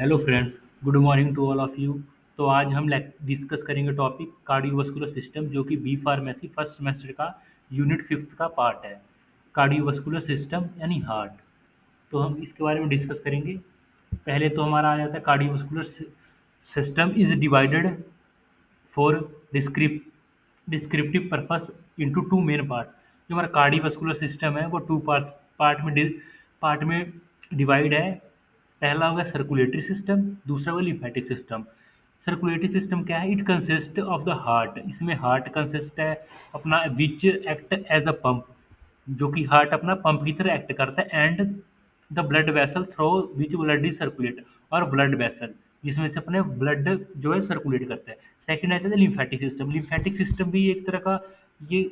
Hello friends, good morning to all of you. तो आज हम डिस्कस करेंगे टॉपिक कार्डियोवास्कुलर सिस्टम, जो कि बी फार्मेसी फर्स्ट सेमेस्टर का यूनिट फिफ्थ का पार्ट है। कार्डियोवास्कुलर सिस्टम यानी हार्ट। तो हम इसके बारे में डिस्कस करेंगे। पहले तो हमारा आ जाता है cardiovascular system is divided for descriptive purpose into two main parts. जो हमारा कार्डियोवास्कुलर सिस्टम है वो टू पार्ट में डिवाइड है। पहला होगा सर्कुलेटरी सिस्टम, दूसरा होगा लिम्फेटिक सिस्टम। सर्कुलेटरी सिस्टम क्या है? It consist of the heart. इसमें हार्ट कंसिस्ट है अपना, which act as a pump, जो कि हार्ट अपना पंप की तरह एक्ट करता है। And the blood vessel through which blood is circulate, और ब्लड वेसल जिसमें से अपने ब्लड जो है सर्कुलेट करता है। सेकंड आता है लिम्फेटिक सिस्टम। लिम्फेटिक सिस्टम भी एक तरह का ये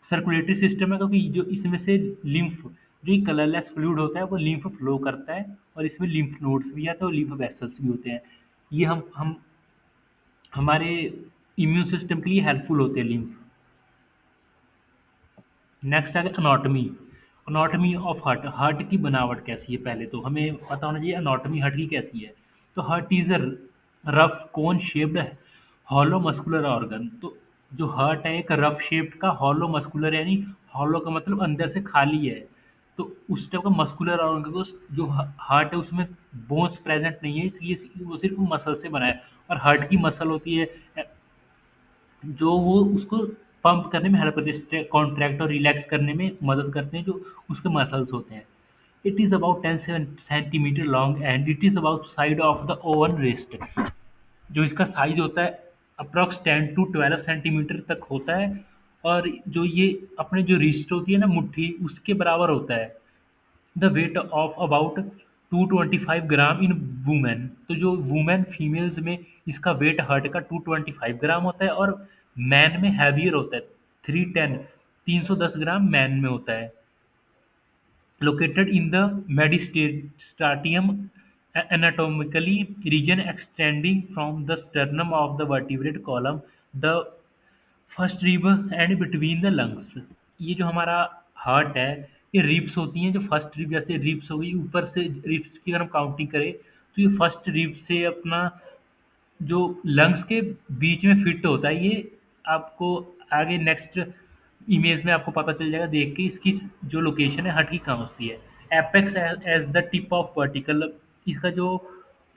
सर्कुलेटरी सिस्टम है, क्योंकि जो इसमें से लिम्फ, जो ये कलरलेस फ्लूइड होता है, वो लिम्फ फ्लो करता है। और इसमें लिम्फ नोड्स भी आते हैं और लिम्फ वेसल्स भी होते हैं। ये हम हमारे इम्यून सिस्टम के लिए हेल्पफुल होते हैं लिम्फ। नेक्स्ट आ गया anatomy. Anatomy of heart. Heart की बनावट कैसी है? पहले तो हमें पता होना चाहिए अनाटमी हार्ट की कैसी है। तो heart is a rough cone shaped hollow muscular organ. तो जो हार्ट है एक रफ शेप्ड का हॉलो मस्कुलर, यानी हॉलो का मतलब अंदर से खाली है। तो उस टाइप का मस्कुलर ऑर्गन को, जो हार्ट है उसमें बोन्स प्रेजेंट नहीं है, इसलिए वो सिर्फ मसल से बना है। और हार्ट की मसल होती है जो वो उसको पंप करने में हेल्प करते हैं, कॉन्ट्रैक्ट और रिलैक्स करने में मदद करते हैं, जो उसके मसल्स होते हैं। It is about 10 centimetre long and it is about side of the oven wrist. जो इसका साइज होता है अप्रॉक्स 10 to 12 सेंटीमीटर तक होता है। और जो ये अपने जो रिस्ट होती है ना, मुट्ठी, उसके बराबर होता है। The weight of about 225 gram in women. तो जो वुमेन फीमेल्स में इसका वेट हार्ट का 225 ग्राम होता है, और मैन में हैवियर होता है 310 मैन में होता है। Located in the mediastinum, anatomically region extending from the sternum of the vertebrate column, the first rib end between the lungs. ये जो हमारा हार्ट है, ये रिब्स होती हैं। जो फर्स्ट रिब, जैसे रिब्स हो गई ऊपर से, रिब्स की अगर हम काउंटिंग करें तो ये फर्स्ट रिब से अपना जो लंग्स के बीच में फिट होता है। ये आपको आगे नेक्स्ट इमेज में आपको पता चल जाएगा देख के, इसकी जो लोकेशन है हार्ट की कहाँ होती है। Apex as the tip of vertical. इसका जो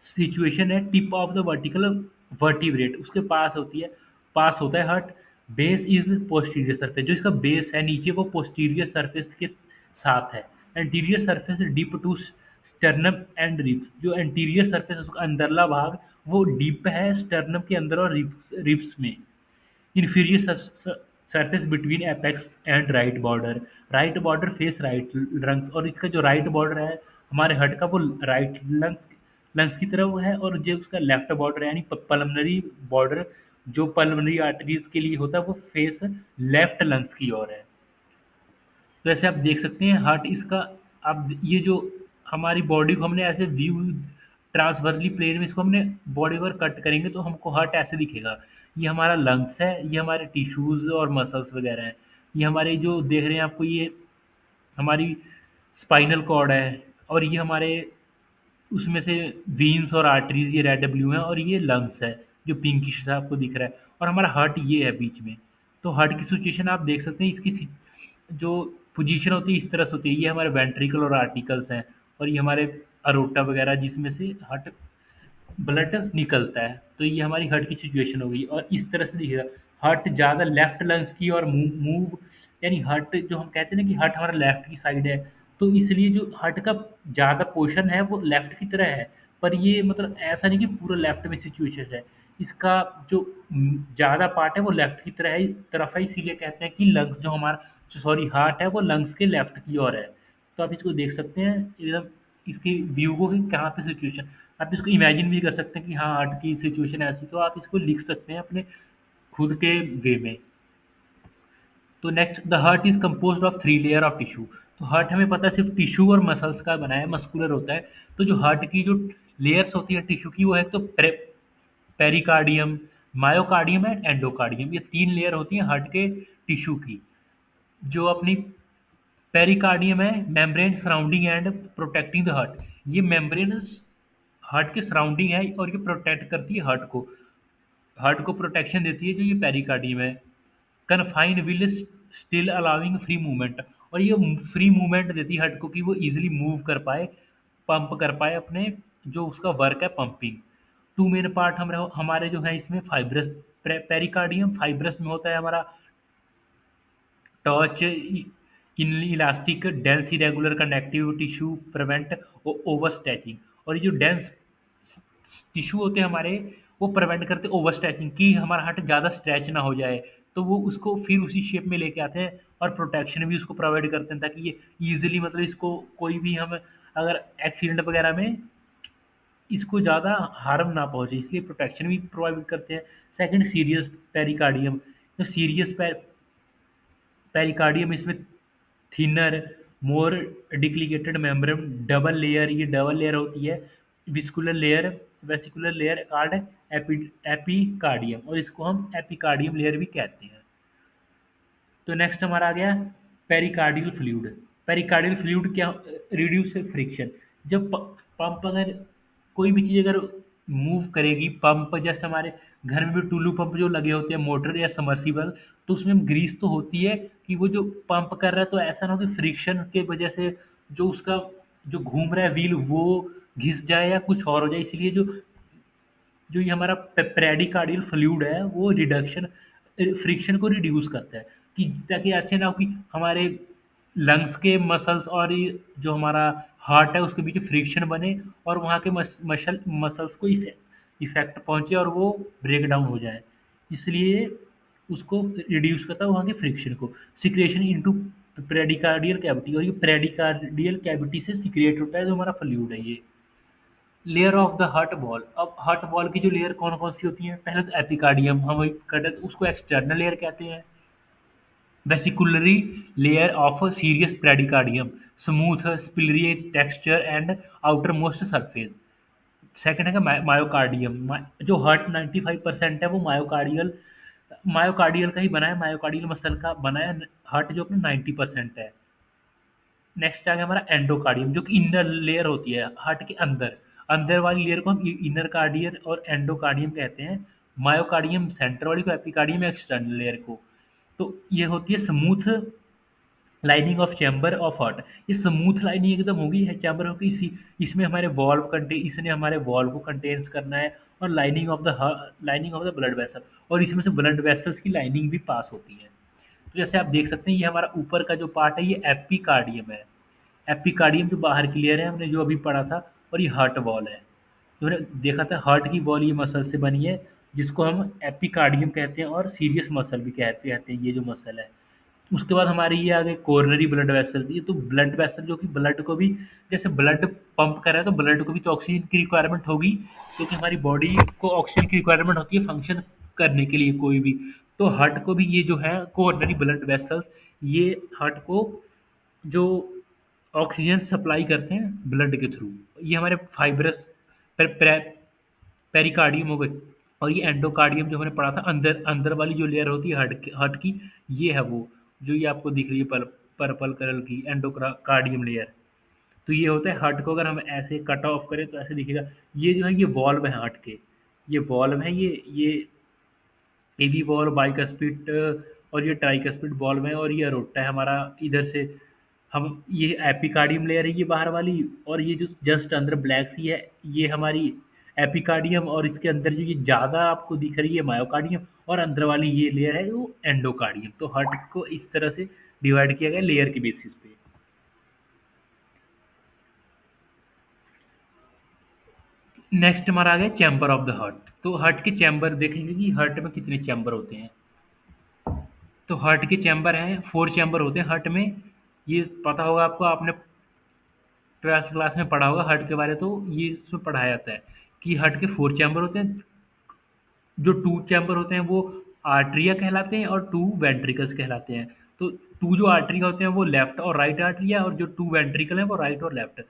सिचुएशन है, tip of the vertical vertebrate उसके पास होती है, पास होता है heart. Base is posterior surface. जो इसका बेस है नीचे, वो पोस्टीरियर सरफेस के साथ है। Anterior surface deep to sternum and ribs. जो एंटीरियर सरफेस है उसका अंदरला भाग वो डीप है स्टर्नम के अंदर और रिब्स में। Inferior surface between apex and right border. Right border face right lungs. और इसका जो राइट बॉर्डर है हमारे हार्ट का, वो राइट लंग्स लंग्स की तरफ वो है। और जो उसका लेफ्ट बॉर्डर है यानी पल्मनरी बॉर्डर, जो पल्मनरी आर्टरीज के लिए होता है, वो फेस लेफ्ट लंग्स की ओर है। तो ऐसे आप देख सकते हैं हार्ट इसका। अब ये जो हमारी बॉडी को हमने ऐसे व्यू ट्रांसवर्सली प्लेन में इसको हमने बॉडी को कट करेंगे तो हमको हार्ट ऐसे दिखेगा। ये हमारा लंग्स है, ये हमारे टिश्यूज और मसल्स वगैरह हैं। ये हमारे जो देख रहे हैं आपको, ये हमारी स्पाइनल कॉर्ड है। और ये हमारे उसमें से वीन्स और आर्टरीज ये रेड ब्लू हैं। और ये लंग्स है जो पिंकिश सा आपको दिख रहा है। और हमारा हार्ट ये है बीच में। तो हार्ट की सिचुएशन आप देख सकते हैं, इसकी जो पोजीशन होती है इस तरह से होती है। ये हमारे वेंट्रिकल और आर्टिकल्स हैं। और ये हमारे अरोटा वगैरह जिसमें से हार्ट ब्लड निकलता है। तो ये हमारी हार्ट की सिचुएशन हो गई। और इस तरह से दिखेगा हार्ट ज़्यादा लेफ्ट लंग्स की और मूव, यानी हार्ट जो हम कहते हैं ना कि हार्ट हमारा लेफ्ट की साइड है, तो इसलिए जो हार्ट का ज़्यादा पोर्शन है वो लेफ्ट की तरह है। पर ये मतलब ऐसा नहीं कि पूरा लेफ्ट में सिचुएशन है। इसका जो ज़्यादा पार्ट है वो लेफ्ट की तरफ है, इसीलिए कहते हैं कि लंग्स जो हमारा, सॉरी, हार्ट है वो लंग्स के लेफ्ट की ओर है। तो आप इसको देख सकते हैं एकदम, इसकी व्यू को कि कहाँ पे सिचुएशन। आप इसको इमेजिन भी कर सकते हैं कि हाँ हार्ट की सिचुएशन ऐसी, तो आप इसको लिख सकते हैं अपने खुद के वे में। तो next, the heart is compose of 3 layer of tissue. तो हार्ट हमें पता है सिर्फ टिश्यू और मसल्स का बना है, मस्कुलर होता है। तो जो हार्ट की जो लेयर्स होती है टिश्यू की, वो है तो पेरिकार्डियम, मायोकार्डियम एंड एंडोकार्डियम। ये 3 लेयर होती हैं हार्ट के टिश्यू की। जो अपनी पेरिकार्डियम है membrane surrounding and protecting the heart. ये मेम्ब्रेन हार्ट के सराउंडिंग है और ये प्रोटेक्ट करती है हार्ट को। हार्ट को प्रोटेक्शन देती है जो ये पेरिकार्डियम है। Confined will still allowing free movement, और ये फ्री मूवमेंट देती है हार्ट को कि वो इजीली मूव कर पाए, पंप कर पाए अपने, जो उसका वर्क है पंपिंग। टू मेन पार्ट हमारे जो है इसमें फाइब्रस, पेरिकार्डियम फाइब्रस में होता है हमारा, torch in elastic dense irregular connective tissue prevent over stretching. और ये जो डेंस टिश्यू होते हैं हमारे, वो प्रिवेंट करते ओवर स्ट्रेचिंग, कि हमारा हार्ट ज़्यादा स्ट्रेच ना हो जाए। तो वो उसको फिर उसी शेप में लेके आते हैं और प्रोटेक्शन भी उसको प्रोवाइड करते हैं, ताकि ये ईजिली मतलब इसको कोई भी हम अगर एक्सीडेंट वगैरह में इसको ज़्यादा हार्म ना पहुँचे, इसलिए प्रोटेक्शन भी प्रोवाइड करते हैं। सेकंड सीरियस पेरिकार्डियम, तो सीरियस पेरिकार्डियम इसमें thinner more delicate membrane double layer, ये डबल लेयर होती है, visceral layer vesicular layer card epicardium, और इसको हम एपिकार्डियम लेयर भी कहते हैं। तो नेक्स्ट हमारा आ गया पेरिकार्डियल फ्लूइड। पेरिकार्डियल फ्लूइड क्या, रिड्यूस फ्रिक्शन। जब पंप अगर कोई भी चीज़ अगर मूव करेगी, पंप जैसे हमारे घर में भी टुल्लू पंप जो लगे होते हैं मोटर या समर्सिबल, तो उसमें ग्रीस तो होती है कि वो जो पंप कर रहा है, तो ऐसा ना हो कि फ्रिक्शन के वजह से जो उसका जो घूम रहा है व्हील वो घिस जाए या कुछ और हो जाए। इसलिए जो ये हमारा पेरिकार्डियल फ्लूइड है वो रिडक्शन फ्रिक्शन को रिड्यूस करता है, कि ताकि ऐसे ना हो कि हमारे लंग्स के मसल्स और ये जो हमारा हार्ट है उसके बीच फ्रिक्शन बने और वहाँ के मसल्स को इफेक्ट पहुँचे और वो ब्रेक डाउन हो जाए। इसलिए उसको रिड्यूस करता है वहाँ के फ्रिक्शन को। सिक्रेशन इनटू पेरिकार्डियल कैविटी, और ये पेरिकार्डियल कैविटी से सिक्रिएट होता है जो हमारा फ्लूइड है ये। Layer of the heart wall, अब हार्ट वॉल की जो लेयर कौन कौन सी होती हैं, पहले तो एपिकार्डियम हम वही कहते हैं, उसको एक्सटर्नल लेयर कहते हैं। Vesicular layer of serious pericardium, smooth slippery texture and outermost surface. Second है मायोकार्डियम, जो हार्ट 95% है वो मायोकार्डियल का ही बना है, मायोकार्डियल मसल का बना है हार्ट, जो अपना 90% है। नेक्स्ट आ गया हमारा एंडोकार्डियम, जो कि इनर लेयर होती है हार्ट के अंदर। अंदर वाली लेयर को हम इनर कार्डियम और एंडोकार्डियम कहते हैं। मायोकार्डियम सेंटर वाली को, एपिकार्डियम एक्सटर्नल लेयर को। तो ये होती है smooth lining of chamber of heart. ये स्मूथ लाइनिंग एकदम होगी है चैम्बर होगी, इसी इसमें हमारे वॉल्व कंटे इसने हमारे वॉल्व को कंटेन्स करना है, और lining of the blood vessel, और इसमें से ब्लड वेसल्स की लाइनिंग भी पास होती है। तो जैसे आप देख सकते हैं ये हमारा ऊपर का जो पार्ट है ये एपिकार्डियम है। एपिकार्डियम जो बाहर की लेयर है हमने जो अभी पढ़ा था, और ये हार्ट वॉल है जो हमने देखा था। हार्ट की वॉल ये मसल से बनी है, जिसको हम एपिकार्डियम कहते हैं, और सीरियस मसल भी कहते कहते हैं ये जो मसल है। उसके बाद हमारी ये आ गई कोरोनरी ब्लड वेसल, ये तो ब्लड वेसल जो कि ब्लड को भी, जैसे ब्लड पंप कर रहा है तो ब्लड को भी तो ऑक्सीजन की रिक्वायरमेंट होगी, क्योंकि हमारी बॉडी को ऑक्सीजन की रिक्वायरमेंट होती है फंक्शन करने के लिए कोई भी। तो हार्ट को भी ये जो है कोरोनरी ब्लड वेसल्स, ये हार्ट को जो ऑक्सीजन सप्लाई करते हैं ब्लड के थ्रू। ये हमारे फाइब्रस पेरिकार्डियम हो गए। और ये एंडोकार्डियम जो हमने पढ़ा था, अंदर अंदर वाली जो लेयर होती है हार्ट की, ये है वो जो ये आपको दिख रही है पर्पल कलर की एंडोकार्डियम लेयर। तो ये होता है हार्ट को, अगर हम ऐसे कट ऑफ करें तो ऐसे दिखेगा। ये जो है ये वॉल्व है हार्ट के, ये वॉल्व है, ये एवी वॉल्व, बाइकस्पिड और ये ट्राइकस्पिड वॉल्व है, और ये अरोटा है हमारा इधर से। हम ये एपिकार्डियम लेयर है ये बाहर वाली, और ये जो जस्ट अंदर ब्लैक सी है ये हमारी एपिकार्डियम, और इसके अंदर जो ये ज़्यादा आपको दिख रही है मायोकार्डियम, और अंदर वाली ये लेयर है वो एंडोकार्डियम। तो हार्ट को इस तरह से डिवाइड किया गया लेयर के बेसिस पे। नेक्स्ट हमारा आ गया चैम्बर ऑफ द हार्ट। तो हार्ट के चैम्बर देखेंगे कि हार्ट में कितने चैम्बर होते हैं। तो हार्ट के चैम्बर हैं, 4 चैम्बर होते हैं हार्ट में। ये पता होगा आपको, आपने 12th क्लास में पढ़ा होगा हार्ट के बारे, तो ये उसमें पढ़ाया जाता है कि हार्ट के 4 चैम्बर होते हैं। जो 2 चैम्बर होते हैं वो आर्टरिया कहलाते हैं, और 2 वेंट्रिकल्स कहलाते हैं। तो 2 जो आर्टरी होते हैं वो लेफ्ट और राइट आर्टरिया, और जो 2 वेंट्रिकल हैं वो राइट और left.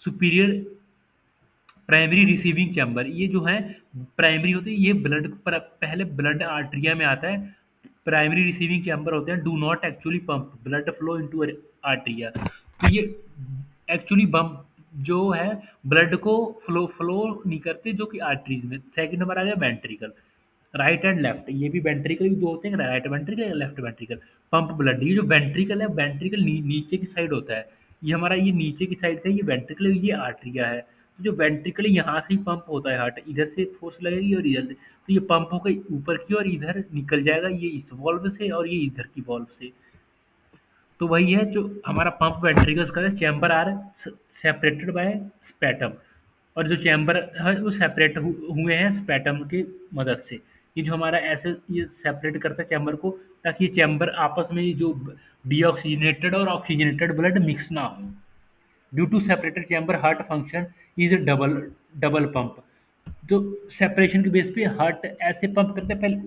Superior primary receiving chamber, ये जो है प्राइमरी होते हैं, ये पहले ब्लड आर्टरिया में आता है। प्राइमरी रिसीविंग चैम्बर होते हैं, do not actually pump blood flow into arteria. तो ये एक्चुअली बम जो है ब्लड को फ्लो नहीं करते, जो कि आर्टरीज में। सेकंड नंबर आ गया वेंट्रिकल, राइट एंड लेफ्ट, ये भी वेंट्रिकल भी दो होते हैं, right ventricle left ventricle. Pump blood, ये जो वेंट्रिकल है, वेंट्रिकल नीचे की साइड होता है, ये हमारा ये नीचे की साइड का ये वेंट्रिकल, ये आर्टरिया है। तो जो वेंट्रिकल है यहाँ से ही पंप होता है हार्ट, इधर से फोर्स लगेगी और इधर से, तो ये पंप होकर ऊपर की और इधर निकल जाएगा, ये इस वॉल्व से और ये इधर की वॉल्व से। तो वही है जो हमारा पंप वेंट्रिकल्स का चैम्बर आर सेपरेटेड बाय स्पेटम, और जो चैम्बर है वो सेपरेट हुए हैं स्पेटम की मदद से। ये जो हमारा ऐसे ये सेपरेट करता है चैम्बर को, ताकि ये चैम्बर आपस में जो डीऑक्सीजनेटेड और ऑक्सीजनेटेड ब्लड मिक्स ना हो। Due to separated chamber heart function is double double pump. जो सेपरेशन के बेस पे हार्ट ऐसे पंप करते हैं, पहले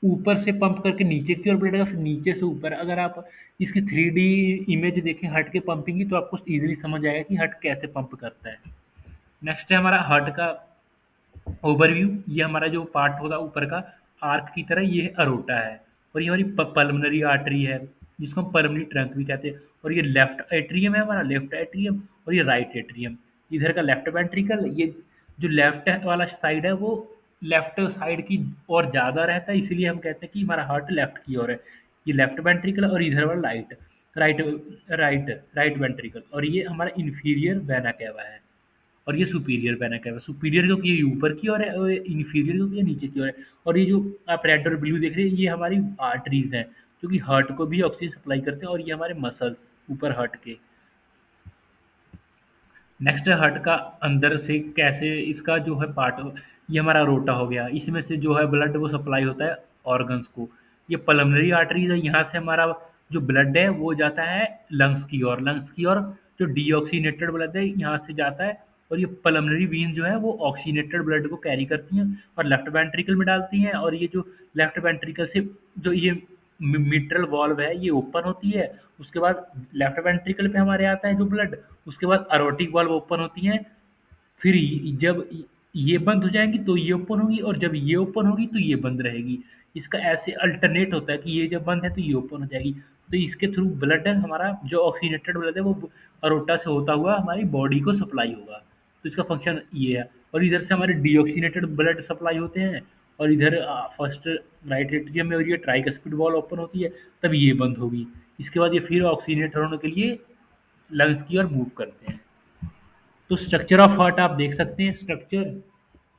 ऊपर से पंप करके नीचे की ओर बढ़ेगा, फिर नीचे से ऊपर। अगर आप इसकी 3D इमेज देखें हार्ट के पंपिंग की, तो आपको ईजिली समझ आएगा कि हार्ट कैसे पंप करता है। नेक्स्ट है हमारा हार्ट का ओवरव्यू। ये हमारा जो पार्ट होगा ऊपर का आर्क की तरह, ये अरोटा है, और ये हमारी पल्मनरी आर्टरी है, जिसको हम पल्मनरी ट्रंक भी कहते हैं। और ये लेफ्ट एट्रियम है हमारा, लेफ्ट एट्रियम, और ये राइट एट्रियम। इधर का लेफ्ट वेंट्रिकल, ये जो लेफ्ट वाला साइड है वो लेफ्ट साइड की और ज़्यादा रहता है, इसीलिए हम कहते हैं कि हमारा हार्ट लेफ्ट की ओर है। ये लेफ्ट वेंट्रिकल, और इधर वाला राइट राइट राइट वेंट्रिकल, और ये हमारा इंफीरियर वेना कैवा है। और ये सुपीरियर वेना कैवा, सुपीरियर क्योंकि ये ऊपर की ओर है और इन्फीरियर क्योंकि ये नीचे की ओर है। और ये जो आप रेड और ब्लू देख रहे हैं, ये हमारी आर्टरीज हैं, जो कि हार्ट को भी ऑक्सीजन सप्लाई करते हैं, और ये हमारे मसल्स ऊपर हार्ट के। नेक्स्ट है हार्ट का अंदर से कैसे इसका जो है पार्ट, ये हमारा रोटा हो गया, इसमें से जो है ब्लड वो सप्लाई होता है ऑर्गन्स को। ये पल्मनरी आर्टरीज है, यहाँ से हमारा जो ब्लड है वो जाता है लंग्स की ओर, लंग्स की ओर जो डीऑक्सीनेटेड ब्लड है यहाँ से जाता है। और ये पल्मनरी वेन जो है वो ऑक्सीनेटेड ब्लड को कैरी करती हैं और लेफ्ट वेंट्रिकल में डालती हैं। और ये जो लेफ्ट वेंट्रिकल से जो ये मिट्रल वॉल्व है ये ओपन होती है, उसके बाद लेफ्ट वेंट्रिकल पे हमारे आता है जो ब्लड, उसके बाद अरोटिक वाल्व ओपन होती हैं। फिर जब ये बंद हो जाएंगी तो ये ओपन होगी, और जब ये ओपन होगी तो ये बंद रहेगी। इसका ऐसे अल्टरनेट होता है कि ये जब बंद है तो ये ओपन हो जाएगी। तो इसके थ्रू ब्लड है हमारा जो ऑक्सीनेटेड ब्लड है वो अरोटा से होता हुआ हमारी बॉडी को सप्लाई होगा। तो इसका फंक्शन ये है। और इधर से हमारे डीऑक्सीनेटेड ब्लड सप्लाई होते हैं, और इधर फर्स्ट राइट एट्रियम में, और ये ट्राइकस्पिड वॉल ओपन होती है, तब ये बंद होगी। इसके बाद ये फिर ऑक्सीनेट होने के लिए लंग्स की ओर मूव करते हैं। तो स्ट्रक्चर ऑफ हार्ट आप देख सकते हैं स्ट्रक्चर,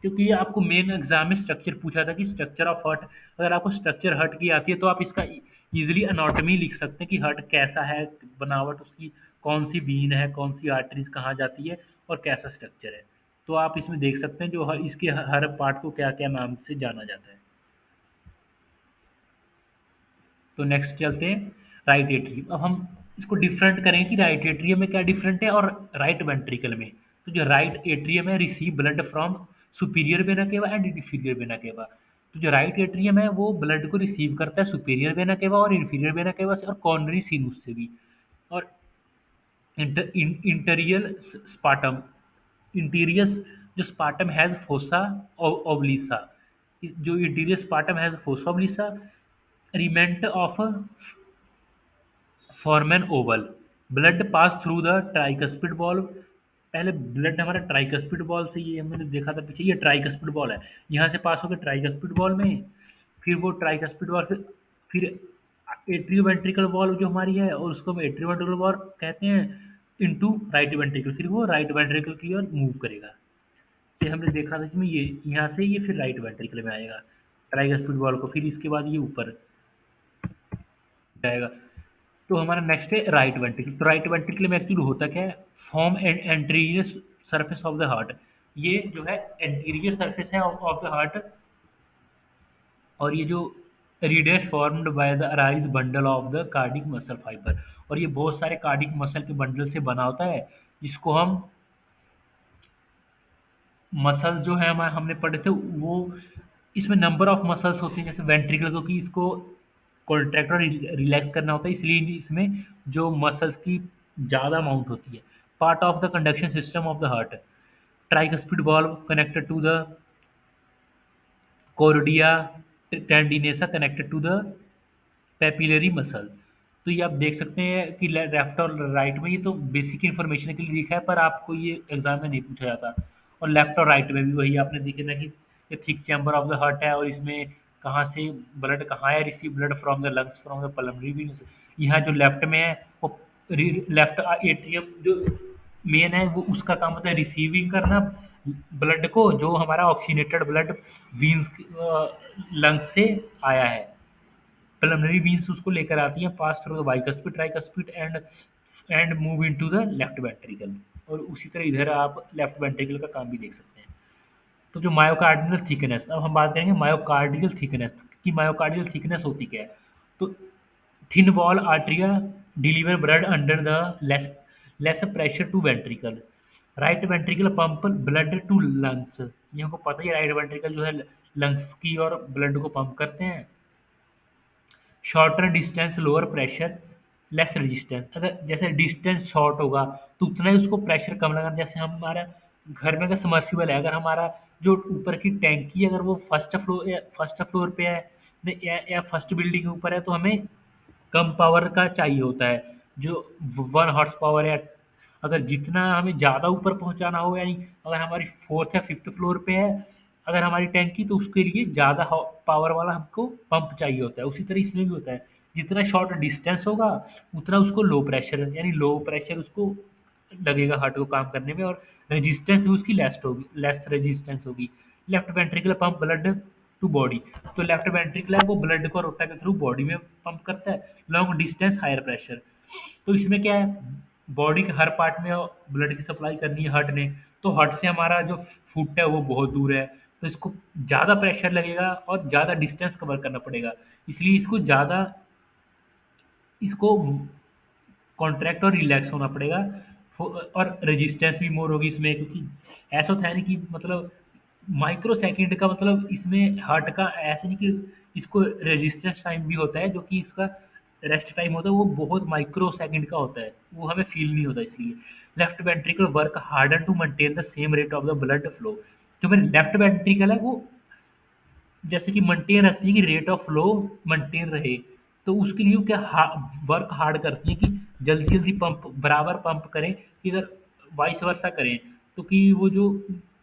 क्योंकि ये आपको मेन एग्जाम में स्ट्रक्चर पूछा था कि स्ट्रक्चर ऑफ हार्ट। अगर आपको स्ट्रक्चर हार्ट की आती है तो आप इसका इजीली अनाटॉमी लिख सकते हैं कि हार्ट कैसा है, बनावट उसकी, कौन सी वीन है, कौन सी आर्टरीज कहाँ जाती है, और कैसा स्ट्रक्चर है। तो आप इसमें देख सकते हैं जो इसके हर पार्ट को क्या क्या नाम से जाना जाता है। तो नेक्स्ट चलते हैं राइट एट्रियम। अब हम इसको डिफरेंट करें कि राइट एट्रियम में क्या डिफरेंट है और राइट वेंट्रिकल में। तो जो राइट एट्रियम है receive blood from superior vena केवा एंड इंफीरियर वेना केवा। तो जो राइट एट्रियम है वो ब्लड को रिसीव करता है सुपीरियर वेना केवा और इंफीरियर वेना केवा से, और कॉर्नरी सीनूस से भी। और इंटीरियर स्पाटम, इंटीरियस जो स्पाटम हैज फोसा ओब्लिसा, जो इंटीरियर स्पाटम हैज फोसा ओब्लिसा remnant of form an oval. Blood pass through the tricuspid valve. पहले ब्लड हमारा ट्राइकस्पिड बॉल से, ये हमने देखा था पीछे, ये ट्राइकस्पिड बॉल है, यहाँ से पास होकर ट्राइकस्पिड बॉल में, फिर वो ट्राइकस्पिड बॉल फिर एट्रियो वेंट्रिकल बॉल जो हमारी है, और उसको हम एट्रियो वेंट्रिकल बॉल कहते हैं, इनटू राइट वेंट्रिकल, फिर वो राइट वेंट्रिकल की ओर मूव करेगा। ये हमने देखा था इसमें, ये यहाँ से ये फिर राइट वेंट्रिकल में आएगा ट्राइकस्पिड बॉल को, फिर इसके बाद ये ऊपर जाएगा। तो हमारा नेक्स्ट है राइट वेंट्रिकल। तो राइट वेंट्रिकल में एक्चुअली होता क्या है, form and anterior surface of the heart. ये जो है एंटीरियर सरफेस है ऑफ द हार्ट, और ये जो radius formed by the arise bundle of the cardiac muscle fibre. और ये बहुत सारे कार्डिक मसल के बंडल से बना होता है, जिसको हम मसल जो है हमारे हमने पढ़े थे वो, इसमें नंबर ऑफ मसल्स होते हैं जैसे वेंट्रिकल, क्योंकि इसको कॉन्ट्रैक्ट और रिलैक्स करना होता है, इसलिए इसमें जो मसल्स की ज़्यादा अमाउंट होती है। Part of the conduction system of the heart, tricuspid valve connected to the chordae tendineae connected to the papillary muscle. तो ये आप देख सकते हैं कि लेफ्ट और राइट में, ये तो बेसिक इन्फॉर्मेशन के लिए लिखा है, पर आपको ये एग्जाम में नहीं पूछा जाता। और लेफ्ट और राइट में भी वही आपने देखे ना कि ये thick chamber of the heart है, और इसमें कहाँ से ब्लड कहाँ है, receive blood from the lungs from the pulmonary veins. यहाँ जो लेफ्ट में है वो लेफ्ट एट्रियम जो मेन है, वो उसका काम होता है रिसीविंग करना ब्लड को, जो हमारा ऑक्सीनेटेड ब्लड वीन्स लंग्स से आया है। पल्मोनरी वेन्स उसको लेकर आती हैं पास through the bicuspid tricuspid and move into the left ventricle. और उसी तरह इधर आप लेफ्ट वेंट्रिकल का काम भी देख सकते हैं। तो जो मायोकार्डियल थिकनेस, अब हम बात करेंगे मायोकार्डियल थिकनेस कि मायोकार्डियल थिकनेस होती क्या है। तो thin wall atria deliver blood under the less pressure to ventricle. Right ventricle pump blood to lungs. ये हमको पता ही है, राइट वेंट्रिकल जो है लंग्स की और ब्लड को पंप करते हैं। Shorter distance lower pressure less resistance. अगर जैसे डिस्टेंस शॉर्ट होगा तो उतना ही उसको प्रेशर कम लगा। जैसे हमारा घर में अगर समर्सिबल है, अगर हमारा जो ऊपर की टैंकी अगर वो फर्स्ट फ्लोर पे है या फर्स्ट बिल्डिंग के ऊपर है, तो हमें कम पावर का चाहिए होता है, जो 1 हॉर्स पावर है। अगर जितना हमें ज़्यादा ऊपर पहुंचाना हो, यानी अगर हमारी फोर्थ या फिफ्थ फ्लोर पे है अगर हमारी टैंकी, तो उसके लिए ज़्यादा पावर वाला हमको पंप चाहिए होता है। उसी तरह इसमें भी होता है, जितना शॉर्ट डिस्टेंस होगा उतना उसको लो प्रेशर, यानी लो प्रेशर उसको लगेगा हार्ट को काम करने में, और रेजिस्टेंस भी उसकी लेस रेजिस्टेंस होगी। Left ventricular pump blood to body. तो लेफ्ट वेंट्रिकल है वो ब्लड को रोटा के थ्रू बॉडी में पंप करता है। Long distance higher pressure. तो इसमें क्या है, बॉडी के हर पार्ट में ब्लड की सप्लाई करनी है हार्ट ने। तो हार्ट से हमारा जो फुट है वो बहुत दूर है, तो इसको ज़्यादा प्रेशर लगेगा और ज़्यादा डिस्टेंस कवर करना पड़ेगा। इसलिए इसको कॉन्ट्रैक्ट और रिलैक्स होना पड़ेगा। और रेजिस्टेंस भी मोर होगी इसमें, क्योंकि ऐसा होता है नहीं कि मतलब माइक्रो सेकंड का मतलब इसमें हार्ट का ऐसा नहीं कि इसको रेजिस्टेंस टाइम भी होता है, जो कि इसका रेस्ट टाइम होता है वो बहुत माइक्रो सेकंड का होता है, वो हमें फील नहीं होता। इसलिए left ventricle work harder to maintain the same rate of the blood flow. जो मेरी लेफ्ट वेंट्रिकल है वो जैसे कि मेंटेन रखती है कि रेट ऑफ फ्लो मेंटेन रहे। तो उसके लिए वो क्या वर्क हार्ड करती है कि जल्दी जल्दी पंप बराबर पंप करें, कि अगर वाइस वर्सा करें तो कि वो जो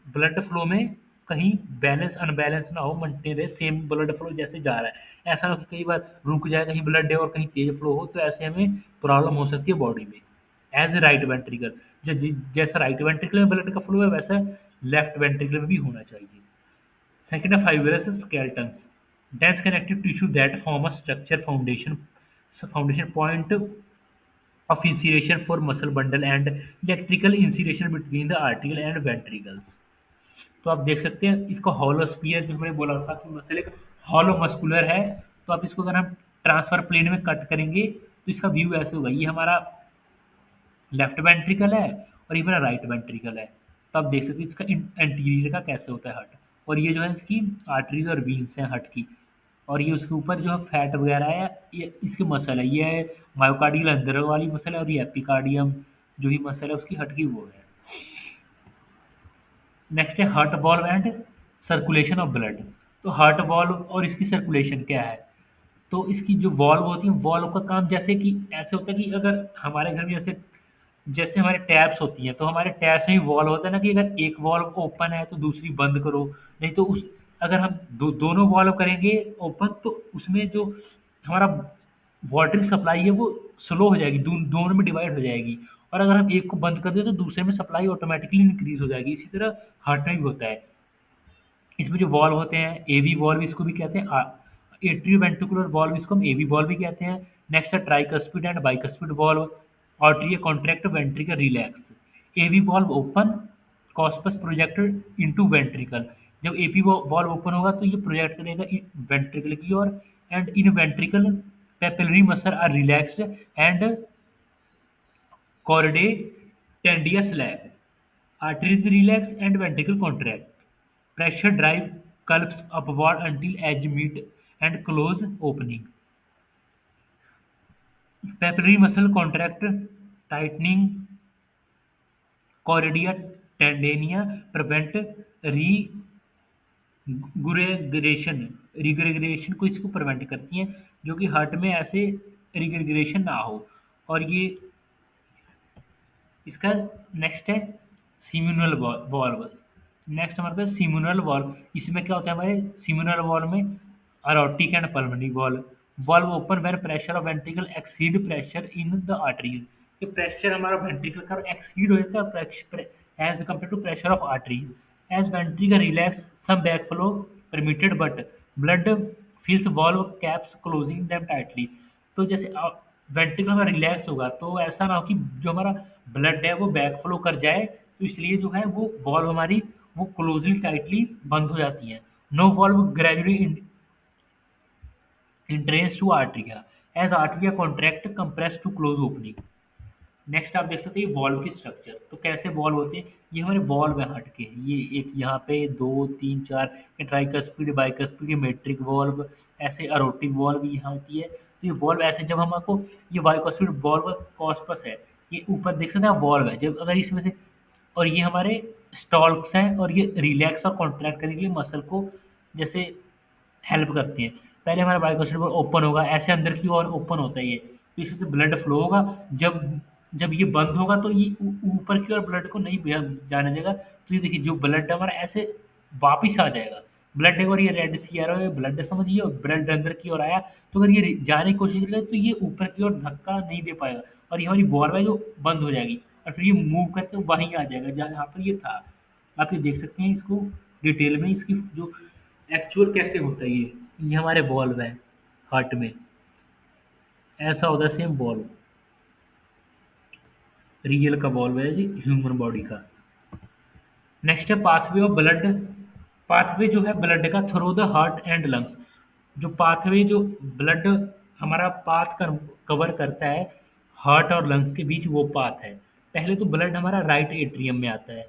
ब्लड फ्लो में कहीं बैलेंस अनबैलेंस ना हो, मेंटेन रहे सेम ब्लड फ्लो जैसे जा रहा है। ऐसा ना हो कि कई बार रुक जाए, कहीं ब्लड है और कहीं तेज फ्लो हो, तो ऐसे हमें प्रॉब्लम हो सकती है बॉडी में। एज ए राइट वेंट्रिकल, जैसा राइट वेंट्रिकल में ब्लड का फ्लो है वैसा लेफ्ट वेंट्रिकल में भी होना चाहिए। Second are fibrous skeletons, dense connective tissue that form a structure foundation point of insertion for muscle bundle and electrical insertion between the arterial and ventricles। तो आप देख सकते हैं इसका हॉलो स्पीयर, जो मैंने बोला था कि मसल एक हॉलो मस्कुलर है। तो आप इसको अगर हम ट्रांसफर प्लेन में कट करेंगे तो इसका व्यू ऐसे होगा, ये हमारा लेफ्ट वेंट्रिकल है और ये मेरा राइट वेंट्रिकल है। तो आप देख सकते हैं इसका एंटीरियर का कैसे होता है हार्ट। और ये जो है इसकी आर्टरीज और वीन्स हैं हार्ट की। और ये उसके ऊपर जो है फैट वगैरह है, ये इसकी मसल है, ये है मायोकार्डियल अंदर वाली मसल है, और ये एपिकार्डियम जो ही मसल है उसकी हार्ट की वो है। नेक्स्ट है heart valve and circulation of blood. तो हार्ट वॉल्व और इसकी सर्कुलेशन क्या है। तो इसकी जो वॉल्व होती है, वॉल्व का काम जैसे कि ऐसे होता है कि अगर हमारे घर में जैसे जैसे हमारे टैब्स होती हैं, तो हमारे टैब्स में ही वॉल्व होता है ना, कि अगर एक वॉल्व ओपन है तो दूसरी बंद करो। नहीं तो उस अगर हम दोनों वॉल्व करेंगे ओपन, तो उसमें जो हमारा वाटर सप्लाई है वो स्लो हो जाएगी, दोनों में डिवाइड हो जाएगी। और अगर हम एक को बंद कर दें तो दूसरे में सप्लाई ऑटोमेटिकली इंक्रीज हो जाएगी। इसी तरह हार्ट में भी होता है। इसमें जो वॉल्व होते हैं, एवी वॉल्व इसको भी कहते हैं, एट्रियोवेंट्रिकुलर वॉल्व इसको हम एवी वॉल्व भी कहते हैं। नेक्स्ट है tricuspid and bicuspid valve. Artery contract ventricle relax. AV valve open, cusps projected into ventricle. जब एपी वॉल्व ओपन होगा तो ये प्रोजेक्ट करेगा वेंट्रिकल की ओर। And in ventricle papillary muscle are relaxed and chordae tendineae slack. Arteries relax and ventricle contract. Pressure drive curves upward until edge meet and close opening. Papillary muscle contract, tightening chordae tendineae prevent रिगुरेग्रेशन। रिगुरेग्रेशन को इसको prevent करती हैं, जो कि heart में ऐसे रिग्रेगेशन ना हो। और ये इसका नेक्स्ट है सीम्यूनल वॉल्व। नेक्स्ट हमारे पास सीम्यूनल वॉल्व। इसमें क्या होता है, हमारे सीम्यूनल वॉल्व में aortic and pulmonary valve. Valve open when pressure of ventricle exceed pressure in the arteries. ये प्रेशर हमारा वेंट्रिकल का एक्सीड हो जाता है as compare to pressure of arteries. As ventricle relax some back flow permitted but blood fills valve cusps closing them tightly. तो जैसे ventricle हमारा relax होगा तो ऐसा ना हो कि जो हमारा ब्लड है वो बैक फ्लो कर जाए, तो इसलिए जो है वो वॉल्व हमारी वो क्लोजली टाइटली बंद हो जाती है। No valve gradually entrance to arteria as arteria contract compress to close opening. Next आप देख सकते हैं वॉल्व की स्ट्रक्चर। तो कैसे वॉल्व होते हैं, ये हमारे वॉल्व है हट के, ये एक यहाँ पे दो तीन चार, ये ट्राइकस्पिड बाइकस्पिड, ये मेट्रिक वॉल्व, ऐसे अरोटिक वॉल्व यहाँ होती है। तो ये वॉल्व ऐसे जब हमको, ये बाइकस्पिड वॉल्व कॉस्पस है, ये ऊपर देख सकते हैं वॉल्व है, जब अगर इसमें से, और ये हमारे स्टॉल्क्स हैं, और ये रिलैक्स और कॉन्ट्रैक्ट करने के लिए मसल को जैसे हेल्प करती हैं। पहले हमारा बाइकोस्टेट ओपन होगा, ऐसे अंदर की ओर ओपन होता है ये, तो इसमें से ब्लड फ्लो होगा। जब जब ये बंद होगा तो ये ऊपर की ओर ब्लड को नहीं जाने देगा। तो ये देखिए जो ब्लड हमारा ऐसे वापिस आ जाएगा। ब्लड एक बार ये रेड सी आ रहा है, ब्लड समझिए, और ब्लड अंदर की ओर आया, तो अगर ये जाने की कोशिश करेगा तो ये ऊपर की ओर धक्का नहीं दे पाएगा, और ये हमारी वॉल्व है जो बंद हो जाएगी, और फिर ये मूव करके वहीं आ जाएगा जहाँ पर ये था। आप ये देख सकते हैं इसको डिटेल में, इसकी जो एक्चुअल कैसे होता है ये हमारे वॉल्व है हार्ट में, ऐसा होता है सेम वॉल्व, रियल का वॉल्व है जी ह्यूमन बॉडी का। नेक्स्ट है पाथवे ऑफ ब्लड। पाथवे जो है ब्लड का through the heart and lungs. जो पाथवे जो ब्लड हमारा पाथ कर कवर करता है हार्ट और लंग्स के बीच, वो पाथ है। पहले तो ब्लड हमारा राइट एट्रियम में आता है।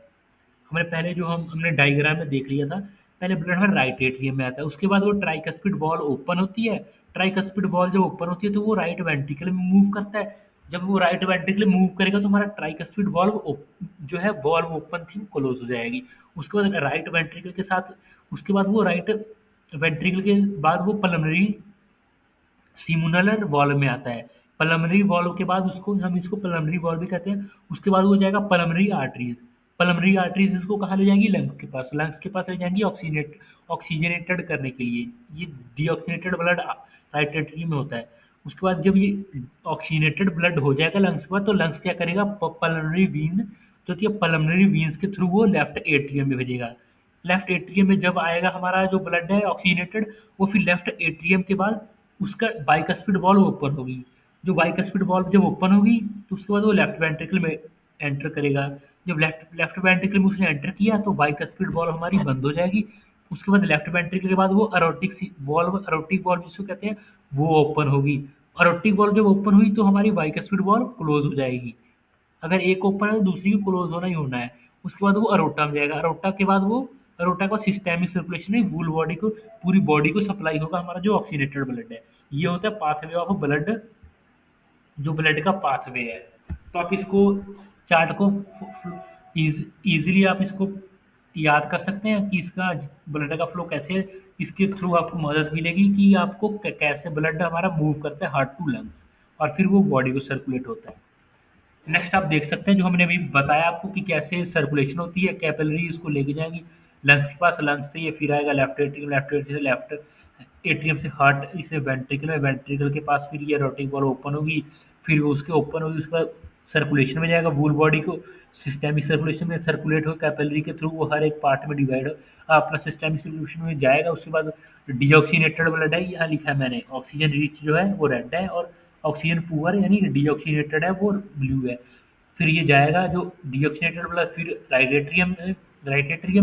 हमने पहले जो हमने डायग्राम में देख लिया था, पहले ब्लड हमारे राइट एट्रियम में आता है, उसके बाद वो ट्राइकस्पिड वॉल ओपन होती है। ट्राइकस्पिड वॉल जब ओपन होती है तो वो राइट वेंट्रिकल में मूव करता है। जब वो राइट वेंट्रिकल मूव करेगा तो हमारा ट्राइकस्पिड वॉल्व जो है वॉल्व ओपन थी वो क्लोज हो जाएगी। उसके बाद राइट वेंट्रिकल के साथ, उसके बाद वो राइट वेंट्रिकल के बाद वो पल्मोनरी सिमुलर वॉल्व में आता है। पल्मोनरी वॉल्व के बाद उसको हम इसको पल्मोनरी वॉल्व भी कहते हैं। उसके बाद वो हो जाएगा पल्मोनरी आर्टरीज। पल्मोनरी आर्टरीज इसको कहाँ ले जाएंगी, लंग्स के पास। लंग्स के पास ले जाएंगी ऑक्सीजनेटेड करने के लिए। ये डीऑक्सीनेटेड ब्लड राइट एट्रियम में होता है। उसके बाद जब ये ऑक्सीजनेटेड ब्लड हो जाएगा लंग्स के बाद, तो लंग्स क्या करेगा, पल्मोनरी वीन जो होती है, पल्मोनरी वीन्स के थ्रू वो लेफ्ट एट्रियम में भेजेगा। लेफ्ट एट्रियम में जब आएगा हमारा जो ब्लड है ऑक्सीजनेटेड, वो फिर लेफ्ट एट्रियम के बाद उसका बाइकस्पिड वॉल्व ओपन होगी। जो बाइकस्पिड वॉल्व जब ओपन होगी तो उसके बाद वो लेफ्ट वेंट्रिकल में एंटर करेगा। जब लेफ्ट लेफ्ट वेंट्रिकल में उसने एंटर किया तो बाइकस्पिड वॉल्व हमारी बंद हो जाएगी। उसके बाद लेफ्ट वेंट्रिकल के बाद वो अरोटिक वॉल्व जिसको कहते हैं, वो ओपन होगी। अरोटिक वॉल्व जब ओपन हुई तो हमारी बाइकस्पिड वॉल्व क्लोज हो जाएगी। अगर एक ओपन है तो दूसरी को क्लोज होना ही होना है। उसके बाद वो अरोटा में जाएगा। अरोटा के बाद वो, अरोटा का सिस्टेमिक सर्कुलेशन है, वूल बॉडी को, पूरी बॉडी को सप्लाई होगा हमारा जो ऑक्सीनेटेड ब्लड है। ये होता है पाथवे ऑफ ब्लड, जो ब्लड का पाथवे है। तो आप इसको चार्ट को इजीली आप इसको याद कर सकते हैं कि इसका ब्लड का फ्लो कैसे है। इसके थ्रू आपको मदद मिलेगी कि आपको कैसे ब्लड हमारा मूव करता है हार्ट टू लंग्स, और फिर वो बॉडी को सर्कुलेट होता है। नेक्स्ट आप देख सकते हैं जो हमने अभी बताया आपको कि कैसे सर्कुलेशन होती है। कैपिलरी इसको लेके जाएंगी लंग्स के पास, लंग्स से ये फिर आएगा लेफ्ट एट्रियम, लेफ्ट एट्रियम से लेफ्ट एट्रियम से हार्ट, इसे वेंट्रिकल में, वेंट्रिकल के पास फिर ये रोटिक बॉल ओपन होगी। फिर वो उसके ओपन होगी, उसके बाद सर्कुलेशन में जाएगा, वूल बॉडी को सिस्टेमिक सर्कुलेशन में सर्कुलेट हो, कैपिलरी के थ्रू वो हर एक पार्ट में डिवाइड हो अपना सिस्टेमिक सर्कुलेशन में जाएगा। उसके बाद डीऑक्सीनेटेड ब्लड है, यहाँ लिखा है मैंने, ऑक्सीजन रिच जो है वो रेड है, और ऑक्सीजन पुअर यानी डीऑक्सीनेटेड है वो ब्लू है। फिर ये जाएगा जो डीऑक्सीनेटेड ब्लड फिर राइट एट्रियम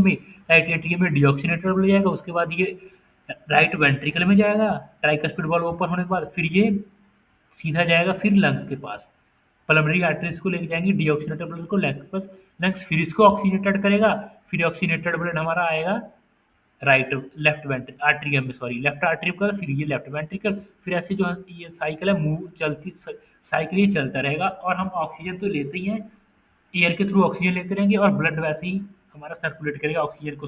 में डीऑक्सीनेटेड ब्लड जाएगा। उसके बाद ये राइट वेंट्रिकल में जाएगा, ट्राइकस्पिड वाल्व ओपन होने के बाद फिर ये सीधा जाएगा फिर लंग्स के पास। पल्मोनरी आर्टरीज को लेके जाएंगे डीऑक्सीनेटेड ब्लड को लंग्स के पास, लंग्स फिर इसको ऑक्सीनेटेड करेगा। फिर ऑक्सीनेटेड ब्लड हमारा आएगा राइट लेफ्ट वेंट्रिक आर्टरियम में, सॉरी लेफ्ट आर्टरियम का, फिर ये लेफ्ट वेंट्रिकल। फिर ऐसे जो ये साइकिल है मूव चलती साइकिल ये चलता रहेगा, और हम ऑक्सीजन तो लेते ही हैं, एयर के थ्रू ऑक्सीजन लेते रहेंगे, और ब्लड वैसे ही हमारा सर्कुलेट करेगा, ऑक्सीजन को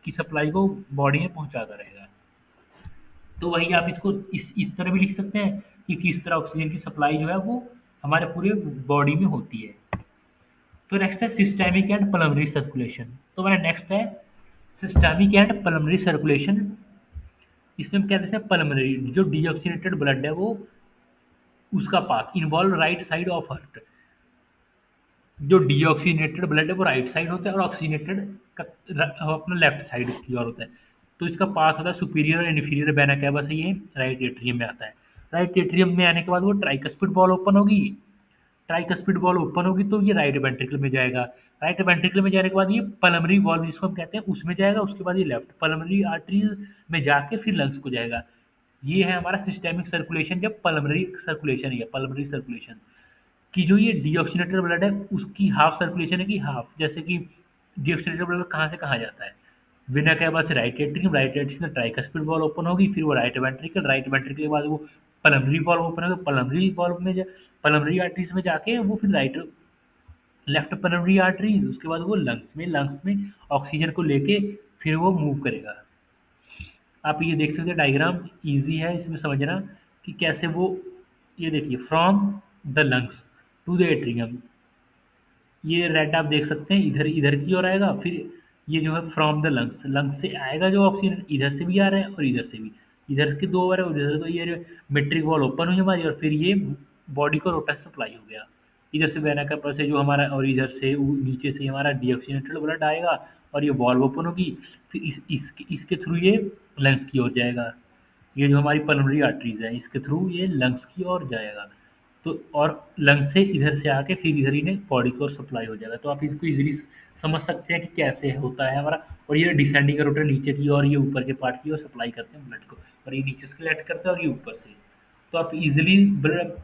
की सप्लाई को बॉडी में पहुंचाता रहेगा। तो वही आप इसको इस तरह भी लिख सकते हैं कि किस तरह ऑक्सीजन की सप्लाई जो है वो हमारे पूरे बॉडी में होती है। तो नेक्स्ट है सिस्टेमिक एंड पल्मोनरी सर्कुलेशन। तो हमारा नेक्स्ट है सिस्टेमिक एंड पल्मोनरी सर्कुलेशन। इसमें हम क्या कहते हैं, पल्मोनरी जो डीऑक्सीनेटेड ब्लड है वो उसका path involve right side of heart. जो डीऑक्सीनेटेड ब्लड है वो राइट साइड होता है और ऑक्सीनेटेड अपना लेफ्ट साइड की ओर होता है। तो इसका पाथ होता है सुपीरियर और इन्फीरियर वेना कैवा से, ये राइट एट्रियम में आता है। राइट एट्रियम में आने के बाद वो ट्राइकस्पिड वॉल्व ओपन होगी। ट्राइकस्पिड वॉल्व ओपन होगी तो ये राइट वेंट्रिकल में जाएगा। राइट वेंट्रिकल में जाने के बाद ये पल्मोनरी वॉल्व जिसको हम कहते हैं उसमें जाएगा। उसके बाद ये लेफ्ट पल्मोनरी आर्टरीज में जाके फिर लंग्स को जाएगा। ये है हमारा सिस्टेमिक सर्कुलेशन जब पल्मोनरी सर्कुलेशन है, पल्मोनरी सर्कुलेशन कि जो ये डीऑक्सीनेटेड ब्लड है उसकी हाफ सर्कुलेशन है कि हाफ, जैसे कि डीऑक्सीनेटेड ब्लड कहाँ से कहाँ जाता है, वेना कैवा से राइट एट्रियम, राइट एट्रियम से ट्राइकस्पिड वॉल्व ओपन होगी, फिर वो राइट वेंट्रिकल के बाद वो पल्मोनरी वॉल्व ओपन होगा, पल्मोनरी वॉल्व में पल्मोनरी आर्टरीज में जाके वो फिर राइट लेफ्ट पल्मोनरी आर्टरीज, उसके बाद वो लंग्स में ऑक्सीजन को लेके फिर वो मूव करेगा। आप ये देख सकते हैं डायग्राम, इजी है इसमें समझना कि कैसे वो, ये देखिए from the lungs to the atrium, ये रेड आप देख सकते हैं इधर इधर की ओर आएगा, फिर ये जो है फ्रॉम द लंग्स, लंग्स से आएगा जो ऑक्सीजन इधर से भी आ रहा है और इधर से भी, इधर के दो बार है उधर, तो ये मेट्रिक वॉल ओपन हुई हमारी और फिर ये बॉडी को रोटा सप्लाई हो गया। इधर से वेना का पास से जो हमारा, और इधर से नीचे से हमारा डीऑक्सीनेटेड ब्लड आएगा और ये वॉल्व ओपन होगी, फिर इसके थ्रू ये लंग्स की ओर जाएगा। ये जो हमारी पल्मोनरी आर्टरीज है इसके थ्रू ये लंग्स की ओर जाएगा। तो और लंग्स से इधर से आके फिर इधर ही ने बॉडी को सप्लाई हो जाएगा। तो आप इसको इजीली समझ सकते हैं कि कैसे होता है हमारा। और ये डिसेंडिंग रूट नीचे की और ये ऊपर के पार्ट की ओर सप्लाई करते हैं ब्लड को, और ये नीचे से कलेक्ट करते हैं और ये ऊपर से। तो आप इजीली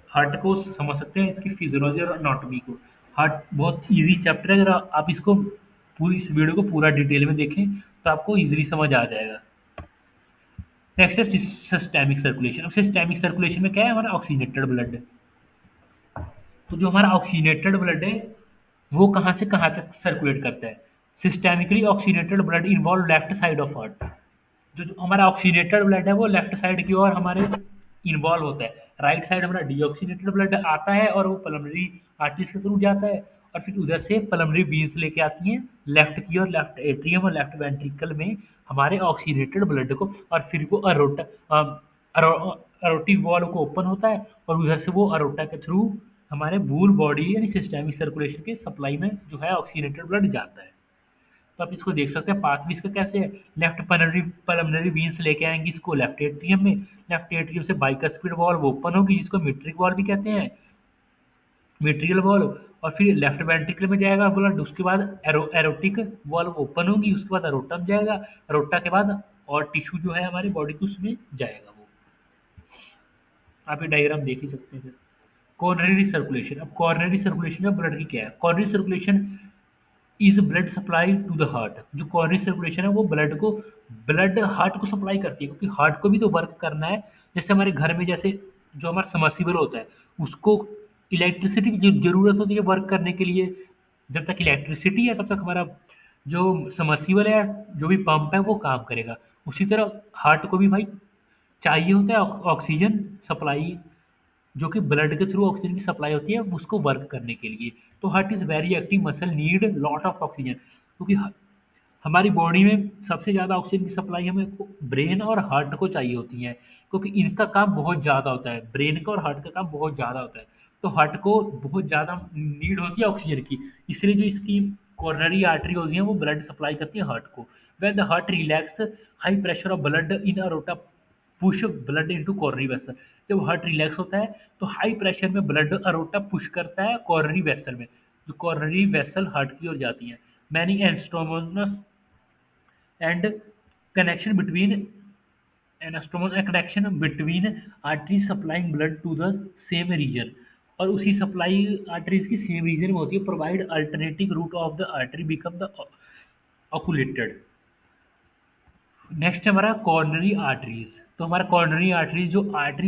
हार्ट को समझ सकते हैं, इसकी फिजियोलॉजी और एनाटॉमी को। हार्ट बहुत इजी चैप्टर है, अगर आप इसको पूरी इस वीडियो को पूरा डिटेल में देखें तो आपको इजीली समझ आ जाएगा। नेक्स्ट है सिस्टेमिक सर्कुलेशन। अब सिस्टेमिक सर्कुलेशन में क्या है, हमारा ऑक्सीनेटेड ब्लड। तो जो हमारा ऑक्सीनेटेड ब्लड है वो कहाँ से कहाँ तक सर्कुलेट करता है। Systemically oxygenated blood involve left side of heart. जो हमारा ऑक्सीनेटेड ब्लड है वो लेफ्ट साइड की ओर हमारे इन्वॉल्व होता है। राइट साइड हमारा डीऑक्सीनेटेड ब्लड आता है और वो पल्मोनरी आर्टरीज के थ्रू जाता है, और फिर उधर से पल्मोनरी वीन्स लेके आती हैं लेफ्ट की ओर, लेफ्ट एट्रियम और लेफ्ट वेंट्रिकल में हमारे ऑक्सीनेटेड ब्लड को, और फिर वो अरोटिक वॉल्व को ओपन होता है और उधर से वो अरोटा के थ्रू हमारे वूल बॉडी यानी सिस्टेमिक सर्कुलेशन के सप्लाई में जो है ऑक्सीनेटेड ब्लड जाता है। तो आप इसको देख सकते हैं पाथ भी इसका कैसे है। लेफ्ट पल्मोनरी पल्मोनरी वीन्स लेके आएंगी इसको लेफ्ट एट्रियम में, लेफ्ट एट्रियम से बाइकस्पिड वॉल्व ओपन होगी जिसको मिट्रिक वॉल्व भी कहते हैं, मेट्रियल वॉल्व, और फिर लेफ्ट वेंट्रिकल में जाएगा ब्लड। उसके बाद एरोटिक वॉल्व ओपन होगी, उसके बाद अरोटम जाएगा, अरोटा के बाद और टिश्यू जो है हमारी बॉडी के उसमें जाएगा वो। आप ये डायग्राम देख ही सकते हैं फिर। Coronary circulation. अब कॉर्नरी सर्कुलेशन में ब्लड की क्या है, coronary circulation is blood supply to the heart. जो कॉर्नरी सर्कुलेशन है वो ब्लड हार्ट को सप्लाई करती है, क्योंकि हार्ट को भी तो वर्क करना है। जैसे हमारे घर में जैसे जो हमारा समर्सिबल होता है उसको इलेक्ट्रिसिटी की जरूरत होती है वर्क करने के लिए। जब तक इलेक्ट्रिसिटी है तब तक हमारा जो समर्सिबल है, जो भी पंप है वो काम करेगा। उसी तरह हार्ट को भी भाई चाहिए होता है ऑक्सीजन सप्लाई, जो कि ब्लड के थ्रू ऑक्सीजन की सप्लाई होती है उसको वर्क करने के लिए। तो heart is very active muscle need lot of oxygen, क्योंकि हमारी बॉडी में सबसे ज़्यादा ऑक्सीजन की सप्लाई हमें ब्रेन और हार्ट को चाहिए होती है, क्योंकि इनका काम बहुत ज़्यादा होता है, ब्रेन का और हार्ट का काम बहुत ज़्यादा होता है। तो हार्ट को बहुत ज़्यादा नीड होती है ऑक्सीजन की, इसलिए जो इसकी कॉर्नरी आर्टरी होती है वो ब्लड सप्लाई करती है हार्ट को। When the heart relax high pressure of blood in aorta push blood into coronary vessel. जब हार्ट रिलैक्स होता है तो हाई प्रेशर में ब्लड अरोटा पुश करता है कॉर्नरी वेसल में, जो कॉर्नरी वेसल हार्ट की ओर जाती है। Many anastomoses and connection between connection between artery supplying blood to the same region, और उसी सप्लाई आर्टरीज की सेम रीजन में होती है। Provide alternative route of the artery become the occluded. Next है हमारा कॉर्नरी आर्टरीज। तो हमारा कॉर्नरी आर्टरीज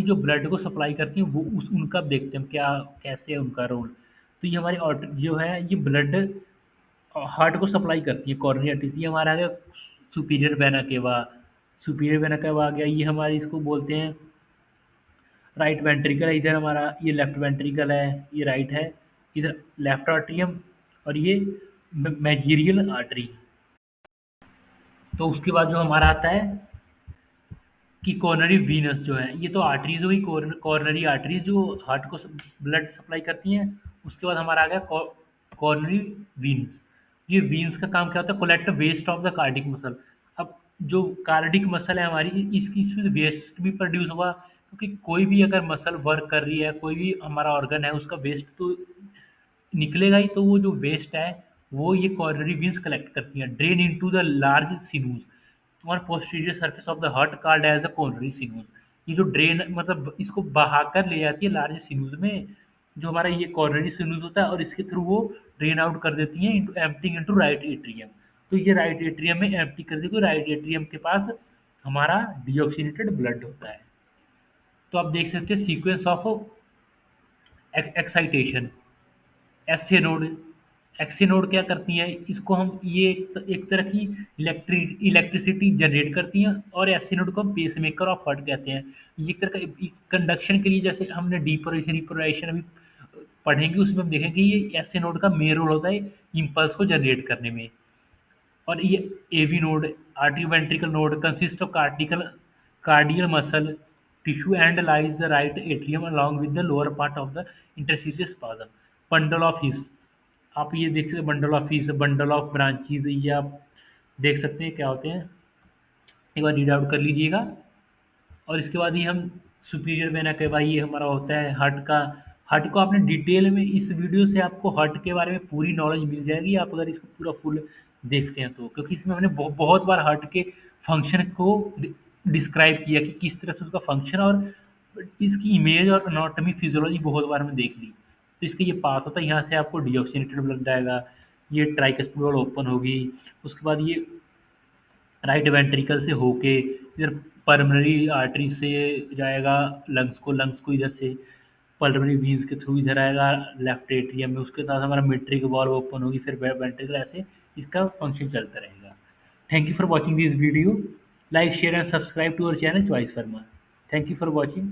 जो ब्लड को सप्लाई करती हैं वो उस उनका देखते हैं हम क्या कैसे है उनका रोल। तो ये हमारी जो है ये ब्लड हार्ट को सप्लाई करती है कॉर्नरी आर्टरीज। ये हमारा आ गया superior vena cava, superior vena cava आ गया। ये हमारी इसको बोलते हैं राइट वेंट्रिकल है, इधर हमारा ये लेफ्ट वेंट्रिकल है, ये राइट है, इधर लेफ्ट आर्टरियम, और ये मैजीरियल आर्टरी। तो उसके बाद जो हमारा आता है कि कॉर्नरी वीनस जो है, ये तो आर्टरीज हुई, कॉर्नरी आर्टरीज जो हार्ट को ब्लड सप्लाई करती हैं। उसके बाद हमारा आ गया कॉर्नरी वीन्स। ये वीन्स का काम क्या होता है? Collect waste of the cardiac muscle. अब जो कार्डिक मसल है हमारी, इसकी इसमें वेस्ट भी प्रोड्यूस होगा, क्योंकि कोई भी अगर मसल वर्क कर रही है, कोई भी हमारा ऑर्गन है, उसका वेस्ट तो निकलेगा ही। तो वो जो वेस्ट है, वो ये कॉर्नरी वेन्स कलेक्ट करती हैं, drain into the large sinuses और posterior surface of the heart called as the coronary sinus. ये जो ड्रेन मतलब इसको बहाकर ले जाती है लार्ज सिनूज में, जो हमारा ये कॉर्नरी सिनूज होता है, और इसके थ्रू वो ड्रेन आउट कर देती हैं into emptying into right atrium. तो ये राइट एट्रियम में एम्प्टी कर देगी, राइट एट्रियम के पास हमारा डीऑक्सीनेटेड ब्लड होता है। तो आप देख सकते हैं sequence of excitation. SA node, एक्से नोड क्या करती हैं? इसको हम ये एक तरह की इलेक्ट्रिसिटी जनरेट करती हैं, और एसए नोड को हम पेस मेकर ऑफ हार्ट कहते हैं। ये एक तरह का कंडक्शन के लिए, जैसे हमने डीपोलराइजेशन अभी पढ़ेंगे, उसमें हम देखेंगे ये एसए नोड का मेन रोल होता है इम्पल्स को जनरेट करने में। और ये AV node, artery node consist of cardiac muscle tissue and lies the right atrium along with the lower part of the interstitial spasm. Bundle of His, आप ये देख सकते हैं, bundle of His, bundle of branches, ये आप देख सकते हैं क्या होते हैं, एक बार रीड आउट कर लीजिएगा। और इसके बाद ये हम सुपीरियर वेना केवा, ये हमारा होता है हार्ट का। हार्ट को आपने डिटेल में, इस वीडियो से आपको हार्ट के बारे में पूरी नॉलेज मिल जाएगी, आप अगर इसको पूरा फुल देखते हैं तो, क्योंकि इसमें हमने बहुत बार हार्ट के फंक्शन को डिस्क्राइब किया कि किस तरह से उसका फंक्शन, और इसकी इमेज और अनाटॉमी फिजियोलॉजी बहुत बार हमने देख ली। तो इसके ये पास होता है, यहाँ से आपको डीऑक्सीनेटेड ब्लड जाएगा, ये ट्राइकस्पिड वॉल ओपन होगी, उसके बाद ये राइट वेंट्रिकल से होके इधर पल्मोनरी आर्टरी से जाएगा लंग्स को इधर से पल्मोनरी वेन्स के थ्रू इधर आएगा लेफ्ट एट्रियम में, उसके साथ हमारा मिट्रिक वॉल्व ओपन होगी, फिर वेंट्रिकल, ऐसे इसका फंक्शन चलता रहेगा। Thank you for watching this video. Like share and subscribe to our channel Choice Pharma. Thank you for watching.